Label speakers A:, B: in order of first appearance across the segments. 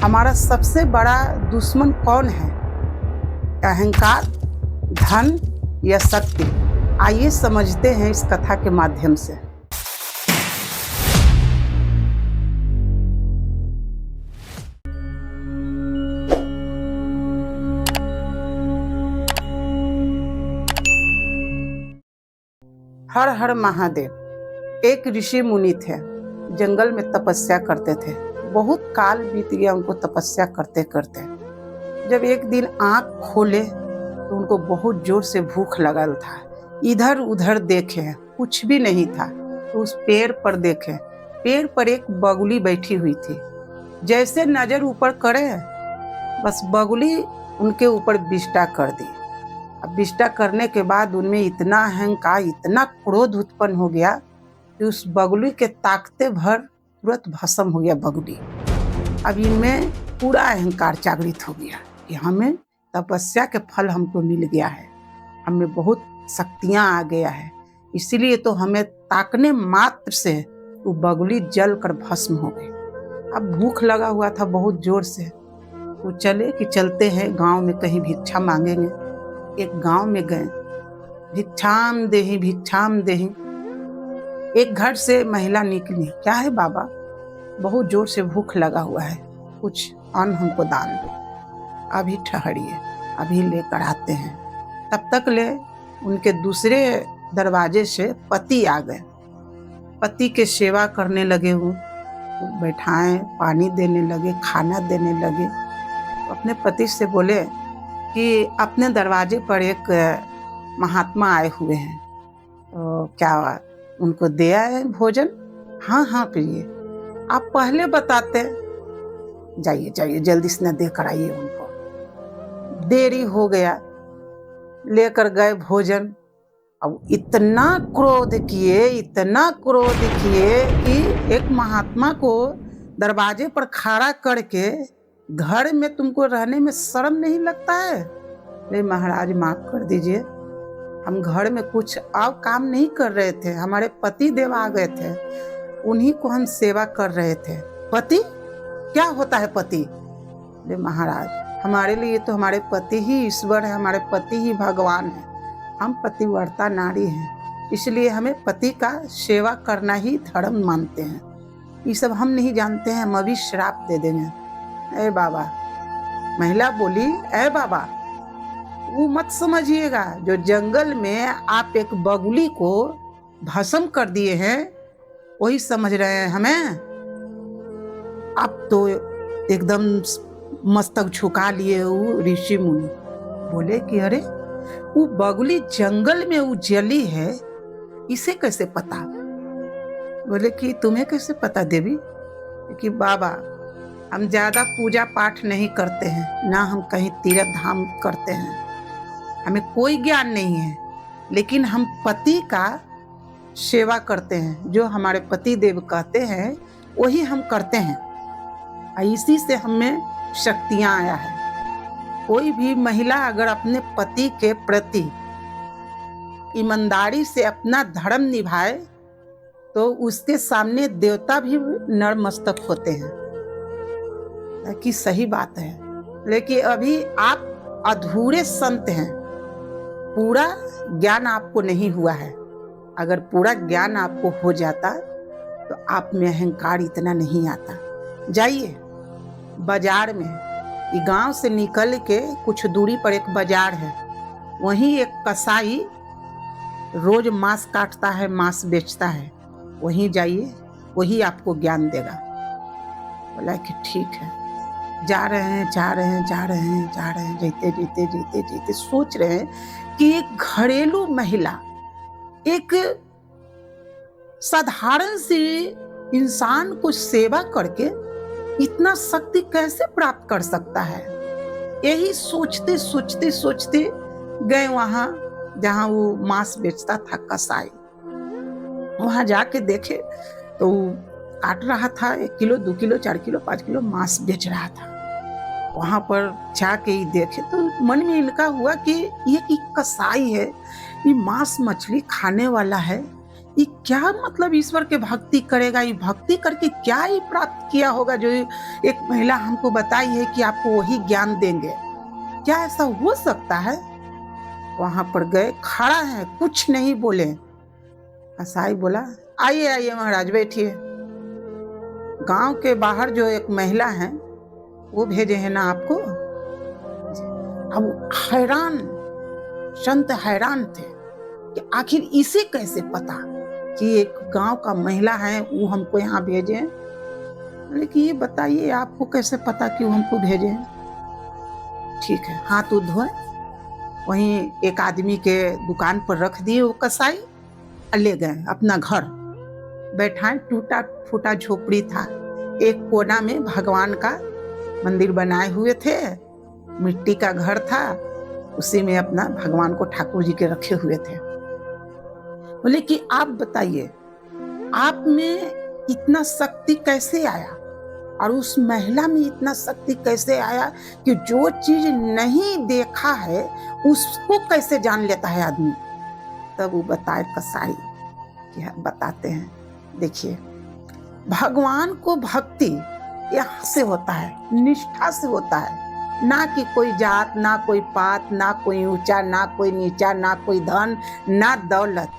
A: हमारा सबसे बड़ा दुश्मन कौन है? अहंकार, धन या शक्ति? आइए समझते हैं इस कथा के माध्यम से। हर हर महादेव। एक ऋषि मुनि थे, जंगल में तपस्या करते थे। बहुत काल बीत गया उनको तपस्या करते करते। जब एक दिन आंख खोले तो उनको बहुत जोर से भूख लगा था। इधर उधर देखे, कुछ भी नहीं था। तो उस पेड़ पर देखे, पेड़ पर एक बगुली बैठी हुई थी। जैसे नजर ऊपर करे, बस बगुली उनके ऊपर विष्टा कर दी। अब विष्टा करने के बाद उनमें इतना अहंकार, इतना क्रोध उत्पन्न हो गया कि उस बगुली के ताकते भर तुरंत भस्म हो गया बगुली। अब इनमें पूरा अहंकार जागृत हो गया कि हमें तपस्या के फल हमको मिल गया है, हमें बहुत शक्तियां आ गया है, इसीलिए तो हमें ताकने मात्र से वो बगुली जल कर भस्म हो गई। अब भूख लगा हुआ था बहुत जोर से। वो चले कि चलते हैं गांव में कहीं भिक्षा मांगेंगे। एक गांव में गए, भिक्षाम देहि भिक्षाम देहि। एक घर से महिला निकली, क्या है बाबा, बहुत जोर से भूख लगा हुआ है, कुछ अन्न हमको दान दो। अभी ठहरिए, अभी लेकर आते हैं। तब तक ले उनके दूसरे दरवाजे से पति आ गए। पति के सेवा करने लगे, वो बैठाएं, पानी देने लगे, खाना देने लगे। अपने पति से बोले कि अपने दरवाजे पर एक महात्मा आए हुए हैं, तो क्या उनको दे आए भोजन? हाँ हाँ प्रिय, आप पहले बताते। जाइए जाइए, जल्दी से न देकर आइए उनको। देरी हो गया, लेकर गए भोजन। अब इतना क्रोध किए, इतना क्रोध किए कि एक महात्मा को दरवाजे पर खड़ा करके, घर में तुमको रहने में शर्म नहीं लगता है? अरे महाराज माफ कर दीजिए, हम घर में कुछ और काम नहीं कर रहे थे, हमारे पति देव आ गए थे, उन्हीं को हम सेवा कर रहे थे। पति क्या होता है पति? अरे महाराज, हमारे लिए तो हमारे पति ही ईश्वर है, हमारे पति ही भगवान है। हम पतिव्रता नारी हैं, इसलिए हमें पति का सेवा करना ही धर्म मानते हैं। ये सब हम नहीं जानते हैं, हम अभी श्राप दे देंगे। ए बाबा, महिला बोली, ए बाबा, वो मत समझिएगा, जो जंगल में आप एक बगुली को भस्म कर दिए हैं वही समझ रहे हैं हमें। आप तो एकदम मस्तक झुका लिए। वो ऋषि मुनि बोले कि अरे वो बगुली जंगल में वो जली है, इसे कैसे पता? बोले कि तुम्हें कैसे पता देवी? कि बाबा, हम ज्यादा पूजा पाठ नहीं करते हैं, ना हम कहीं तीर्थ धाम करते हैं, हमें कोई ज्ञान नहीं है, लेकिन हम पति का सेवा करते हैं। जो हमारे पति देव कहते हैं वही हम करते हैं, इसी से हमें शक्तियां आया है। कोई भी महिला अगर अपने पति के प्रति ईमानदारी से अपना धर्म निभाए तो उसके सामने देवता भी नतमस्तक होते हैं, कि सही बात है। लेकिन अभी आप अधूरे संत हैं, पूरा ज्ञान आपको नहीं हुआ है। अगर पूरा ज्ञान आपको हो जाता तो आप में अहंकार इतना नहीं आता। जाइए बाजार में, ये गांव से निकल के कुछ दूरी पर एक बाजार है, वहीं एक कसाई रोज मांस काटता है, मांस बेचता है, वहीं जाइए, वही आपको ज्ञान देगा। बोला कि ठीक है। जा रहे हैं, जा रहे हैं, जा रहे हैं, जा रहे हैं, जीते जीते जीते जीते सोच रहे हैं कि एक घरेलू महिला, एक साधारण सी इंसान को सेवा करके इतना शक्ति कैसे प्राप्त कर सकता है? यही सोचते सोचते सोचते गए वहां जहां वो मांस बेचता था कसाई। वहां जाके देखे तो काट रहा था, 1 किलो 2 किलो 4 किलो 5 किलो मांस बेच रहा था। वहां पर जाके ही देखे तो मन में इनका हुआ कि ये कसाई है, ये मांस मछली खाने वाला है, ये क्या मतलब ईश्वर के भक्ति करेगा, ये भक्ति करके क्या ही प्राप्त किया होगा जो एक महिला हमको बताई है कि आपको वही ज्ञान देंगे। क्या ऐसा हो सकता है? वहां पर गए, खड़ा है, कुछ नहीं बोले। कसाई बोला, आइए आइए महाराज बैठिए। गांव के बाहर जो एक महिला है वो भेजे हैं ना आपको। अब हैरान, संत हैरान थे कि आखिर इसे कैसे पता कि एक गांव का महिला है वो हमको यहाँ भेजे। लेकिन ये बताइए आपको कैसे पता कि वो हमको भेजे? ठीक है, हाथ उठ धोए, वहीं एक आदमी के दुकान पर रख दिए वो कसाई और ले गए अपना घर। बैठाए, टूटा फूटा झोपड़ी था, एक कोना में भगवान का मंदिर बनाए हुए थे, मिट्टी का घर था, उसी में अपना भगवान को ठाकुर जी के रखे हुए थे। बोले कि आप बताइए आप में इतना शक्ति कैसे आया और उस महिला में इतना शक्ति कैसे आया कि जो चीज नहीं देखा है उसको कैसे जान लेता है आदमी। तब वो बताए कसाई कि बताते हैं, देखिए भगवान को भक्ति यहाँ से होता है, निष्ठा से होता है, ना कि कोई जात, ना कोई पात, ना कोई ऊंचा, ना कोई नीचा, ना कोई धन, ना दौलत।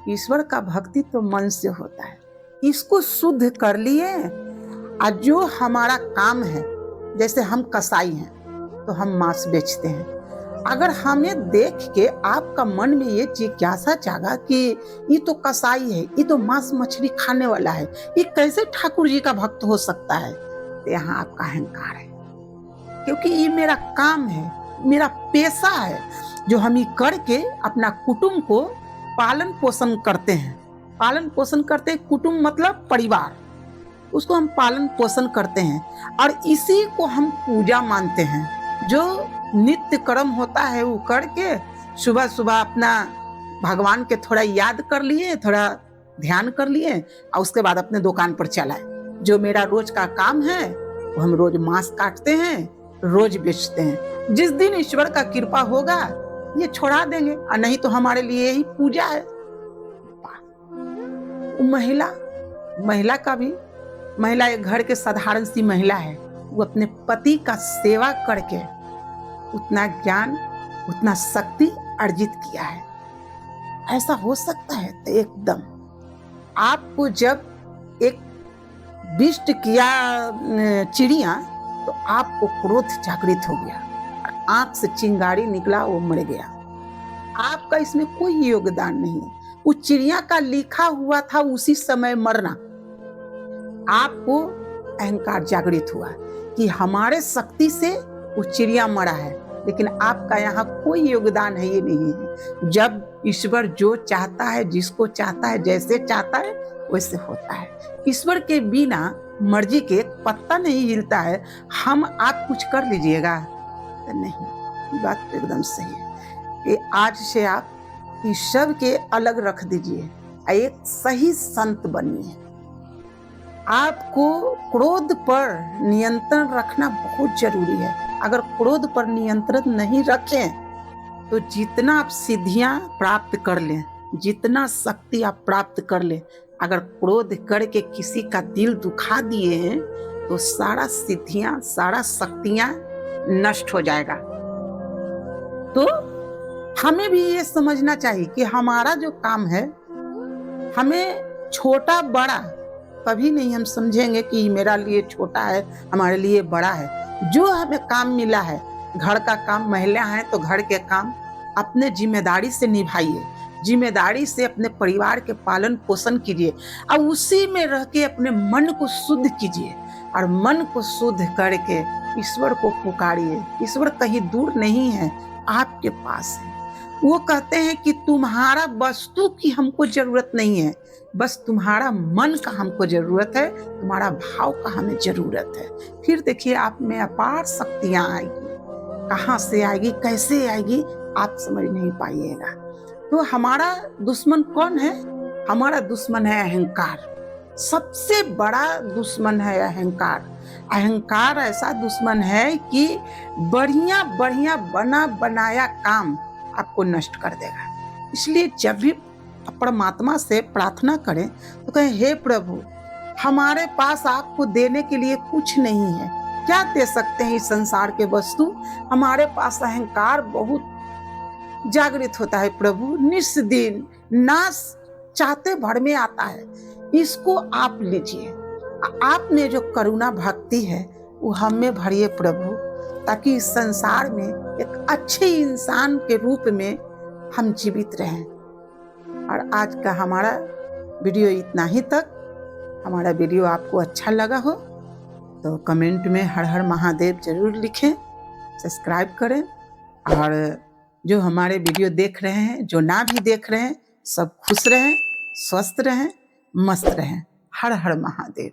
A: ईश्वर का भक्ति तो मन से होता है। इसको शुद्ध कर लिए और जो हमारा काम है, जैसे हम कसाई हैं तो हम मांस बेचते हैं, अगर हमें देख के आपका मन में ये जिज्ञासा जागा कि ये तो कसाई है, ये तो मांस मछली खाने वाला है, ये कैसे ठाकुर जी का भक्त हो सकता है, तो यहाँ आपका अहंकार है। क्योंकि ये मेरा काम है, मेरा पेशा है, जो हम ये करके अपना कुटुंब को पालन पोषण करते हैं। पालन पोषण करते हैं, कुटुंब मतलब परिवार, उसको हम पालन पोषण करते हैं और इसी को हम पूजा मानते हैं। जो नित्य कर्म होता है वो करके सुबह सुबह अपना भगवान के थोड़ा याद कर लिए, थोड़ा ध्यान कर लिए और उसके बाद अपने दुकान पर चलाए। जो मेरा रोज का काम है वो हम रोज मांस काटते हैं, रोज बेचते हैं। जिस दिन ईश्वर का कृपा होगा ये छोड़ा देंगे और नहीं तो हमारे लिए ही पूजा है। महिला का भी, महिला एक घर के साधारण सी महिला है, वो अपने पति का सेवा करके उतना ज्ञान, उतना शक्ति अर्जित किया है। ऐसा हो सकता है? तो एकदम आपको जब एक विष्ट किया चिड़िया तो आपको क्रोध जागृत हो गया, आंख से चिंगारी निकला, वो मर गया। आपका इसमें कोई योगदान नहीं है। वो चिड़िया का लिखा हुआ था उसी समय मरना। आपको अहंकार जागृत हुआ कि हमारे शक्ति से वो चिड़िया मरा है, लेकिन आपका यहाँ कोई योगदान है, ये नहीं है। जब ईश्वर जो चाहता है, जिसको चाहता है, जैसे चाहता है वैसे होता है। ईश्वर के बिना मर्जी के पत्ता नहीं हिलता है। हम आप कुछ कर लीजिएगा तो नहीं, बात तो एकदम सही है कि आज से आप इस सब के अलग रख दीजिए, एक सही संत बनिए। आपको क्रोध पर नियंत्रण रखना बहुत जरूरी है। अगर क्रोध पर नियंत्रण नहीं रखें तो जितना आप सिद्धियां प्राप्त कर लें, जितना शक्ति आप प्राप्त कर लें, अगर क्रोध करके किसी का दिल दुखा दिए हैं तो सारा सिद्धियां, सारा शक्तियां नष्ट हो जाएगा। तो हमें भी ये समझना चाहिए कि हमारा जो काम है, हमें छोटा बड़ा कभी नहीं हम समझेंगे कि मेरा लिए छोटा है, हमारे लिए बड़ा है। जो हमें काम मिला है, घर का काम, महिला है तो घर के काम अपने जिम्मेदारी से निभाइए, जिम्मेदारी से अपने परिवार के पालन पोषण कीजिए और उसी में रह के अपने मन को शुद्ध कीजिए और मन को शुद्ध करके ईश्वर को पुकारिए। ईश्वर कहीं दूर नहीं है, आपके पास है। वो कहते हैं कि तुम्हारा वस्तु की हमको जरूरत नहीं है, बस तुम्हारा मन का हमको जरूरत है, तुम्हारा भाव का हमें जरूरत है। फिर देखिए आप में अपार शक्तियां आएगी। कहाँ से आएगी, कैसे आएगी, आप समझ नहीं पाइएगा। तो हमारा दुश्मन कौन है? हमारा दुश्मन है अहंकार। सबसे बड़ा दुश्मन है अहंकार। अहंकार ऐसा दुश्मन है कि बढ़िया बढ़िया बना बनाया काम आपको नष्ट कर देगा। इसलिए जब भी परमात्मा से प्रार्थना करें तो कहें, हे प्रभु, हमारे पास आपको देने के लिए कुछ नहीं है, क्या दे सकते हैं इस संसार के वस्तु। हमारे पास अहंकार बहुत जागृत होता है प्रभु, निस्दिन नाश चाहते भर में आता है, इसको आप लीजिए। आपने जो करुणा भक्ति है वो हम में भरिए प्रभु, ताकि इस संसार में एक अच्छे इंसान के रूप में हम जीवित रहें। और आज का हमारा वीडियो इतना ही तक। हमारा वीडियो आपको अच्छा लगा हो तो कमेंट में हर हर महादेव जरूर लिखें, सब्सक्राइब करें। और जो हमारे वीडियो देख रहे हैं, जो ना भी देख रहे हैं, सब खुश रहें, स्वस्थ रहें, मस्त रहें। हर हर महादेव।